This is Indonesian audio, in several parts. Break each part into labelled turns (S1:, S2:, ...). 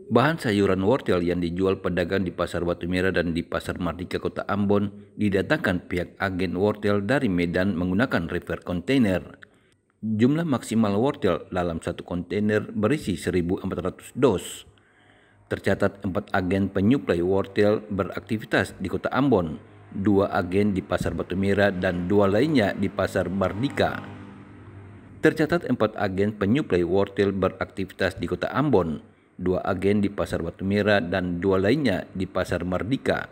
S1: Bahan sayuran wortel yang dijual pedagang di Pasar Batu Merah dan di Pasar Mardika Kota Ambon didatangkan pihak agen wortel dari Medan menggunakan river kontainer. Jumlah maksimal wortel dalam satu kontainer berisi 1.400 dos. Tercatat 4 agen penyuplai wortel beraktivitas di Kota Ambon, 2 agen di Pasar Batu Merah dan 2 lainnya di Pasar Mardika. Tercatat 4 agen penyuplai wortel beraktivitas di Kota Ambon, 2 agen di Pasar Batu Merah dan 2 lainnya di Pasar Mardika.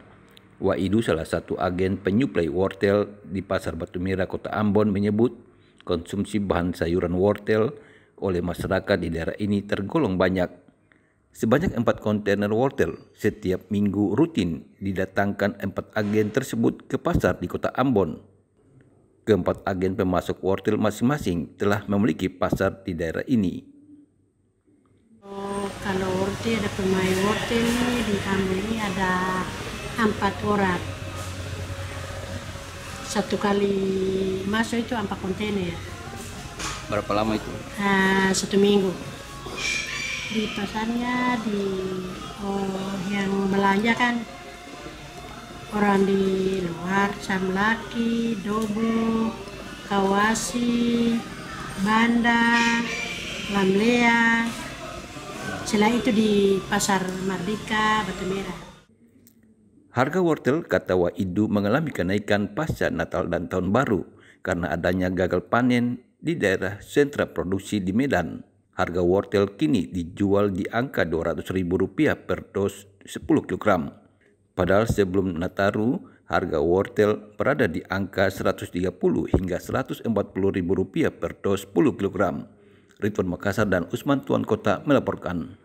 S1: Waidu, salah satu agen penyuplai wortel di Pasar Batu Merah Kota Ambon, menyebut konsumsi bahan sayuran wortel oleh masyarakat di daerah ini tergolong banyak. Sebanyak 4 kontainer wortel setiap minggu rutin didatangkan 4 agen tersebut ke pasar di Kota Ambon. Keempat agen pemasok wortel masing-masing telah memiliki pasar di daerah ini.
S2: Kalau wortel, ada pemain wortel di Ambon ini ada 4 orang. Satu kali masuk itu 4 kontainer.
S1: Berapa lama itu?
S2: 1 minggu. Di pasarnya yang belanja kan orang di luar, Samlaki, Dobo, Kawasi, Banda, Lamlea. Setelah itu di Pasar Mardika, Batu Merah.
S1: Harga wortel, kata Waidu, mengalami kenaikan pasca Natal dan Tahun Baru karena adanya gagal panen di daerah sentra produksi di Medan. Harga wortel kini dijual di angka Rp200.000 per dos 10 kg. Padahal sebelum Nataru, harga wortel berada di angka Rp130 hingga Rp140.000 per dos 10 kg. Ridwan Makassar dan Usman Tuan Kota melaporkan.